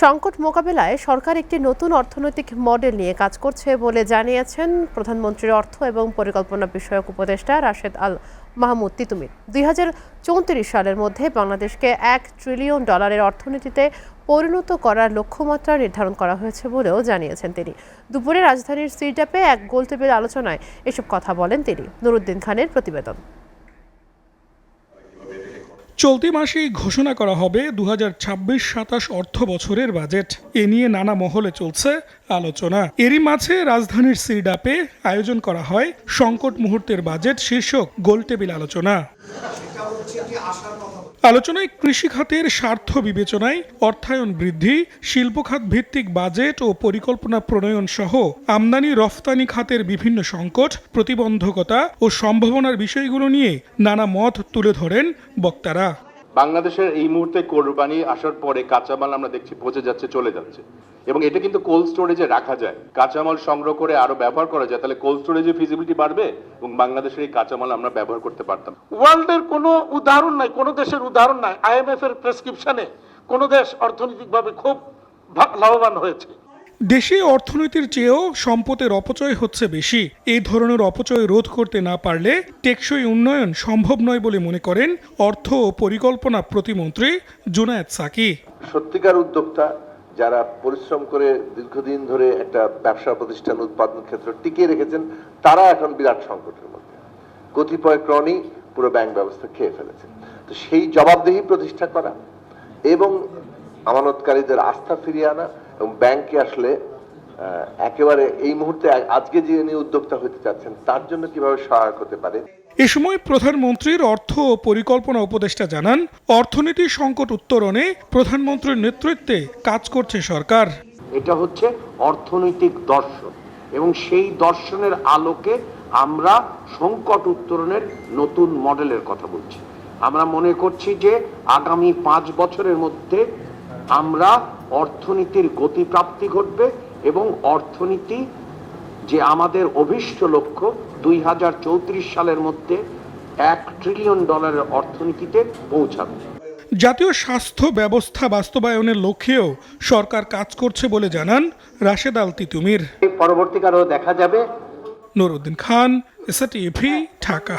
সংকট মোকাবেলায় সরকার একটি নতুন অর্থনৈতিক মডেল নিয়ে কাজ করছে বলে জানিয়েছেন প্রধানমন্ত্রীর অর্থ এবং পরিকল্পনা বিষয়ক উপদেষ্টা রাশেদ আল মাহমুদ তিতুমির। 2034 সালের মধ্যে বাংলাদেশকে $1 ট্রিলিয়ন অর্থনীতিতে পরিণত করার লক্ষ্যমাত্রা নির্ধারণ করা হয়েছে বলেও জানিয়েছেন তিনি। দুপুরে রাজধানীর সিডাপে এক গোলটেবিল আলোচনায় এসব কথা বলেন তিনি। নুরুদ্দিন খানের প্রতিবেদন। চলতি মাসেই ঘোষণা করা হবে 2026-27 অর্থ বছরের বাজেট। এ নিয়ে নানা মহলে চলছে আলোচনা। এরই মাঝে রাজধানীর সিডাপে আয়োজন করা হয় সংকট মুহূর্তের বাজেট শীর্ষক গোলটেবিল আলোচনা। আলোচনায় কৃষি খাতের স্বার্থ বিবেচনায় অর্থায়ন বৃদ্ধি, শিল্প খাত ভিত্তিক বাজেট ও পরিকল্পনা প্রণয়ন সহ আমদানি রফতানি খাতের বিভিন্ন সংকট, প্রতিবন্ধকতা ও সম্ভাবনার বিষয়গুলো নিয়ে নানা মত তুলে ধরেন বক্তারা। বাংলাদেশের এই মুহূর্তে কোরবানি আসার পরে কাঁচামাল আমরা দেখছি পচে যাচ্ছে, চলে যাচ্ছে, এবং এটা কিন্তু কোল্ড স্টোরেজে রাখা যায়। কাঁচামাল সংগ্রহ করে আরো ব্যবহার করা যায়, তাহলে কোল্ড স্টোরেজে ফিজিবিলিটি বাড়বে এবং বাংলাদেশের এই কাঁচামাল আমরা ব্যবহার করতে পারতাম। ওয়ার্ল্ডের কোনো উদাহরণ নাই, কোনো দেশের উদাহরণ নাই আইএমএফ এর প্রেসক্রিপশনে কোনো দেশ অর্থনৈতিকভাবে খুব লাভবান হয়েছে। দেশে অর্থনীতির চেয়েও সম্পদের অপচয় হচ্ছে বেশি। এই ধরনের অপচয় রোধ করতে না পারলে টেকসই উন্নয়ন সম্ভব নয় বলে মনে করেন অর্থ ও পরিকল্পনা প্রতিমন্ত্রী জুনায়েদ সাকি। সত্যিকার উদ্যোক্তা যারা পরিশ্রম করে দীর্ঘদিন ধরে একটা ব্যবসা প্রতিষ্ঠান উৎপাদন ক্ষেত্র টিকিয়ে রেখেছেন, তারা এখন বিরাট সংকটের মধ্যে। কতিপয় ক্রনি পুরো ব্যাংক ব্যবস্থা খেয়ে ফেলেছেন। তো সেই জবাবদিহি প্রতিষ্ঠা করা এবং আমানতকারীদের আস্থা ফিরিয়ে আনা এবং ব্যাংকে আসলে একেবারে এই মুহূর্তে আজকে যে উদ্যোক্তা হতে চাচ্ছেন তার জন্য কিভাবে সহায়ক হতে পারে। এ সময় প্রধানমন্ত্রীর অর্থ ও পরিকল্পনা উপদেষ্টা জানান, অর্থনীতি সংকট উত্তরণে প্রধানমন্ত্রীর নেতৃত্বে কাজ করছে সরকার। এটা হচ্ছে অর্থনৈতিক দর্শন এবং সেই দর্শনের আলোকে আমরা সংকট উত্তরণের নতুন মডেলের কথা বলছি। আমরা মনে করছি যে আগামী 5 বছরের মধ্যে আমরা অর্থনীতির গতিপ্রাপ্তি ঘটবে এবং অর্থনীতি যে আমাদের অভিষ্ট লক্ষ্য 2034 সালের মধ্যে $1 ট্রিলিয়ন অর্থনীতিতে পৌঁছাবে। জাতীয় স্বাস্থ্য ব্যবস্থা বাস্তবায়নের লক্ষ্যেও সরকার কাজ করছে বলে জানান রাশেদ আল তিতুমির। পরবর্তীকালেও দেখা যাবে। নুরুদ্দিন খান, এসএটিভি, ঢাকা।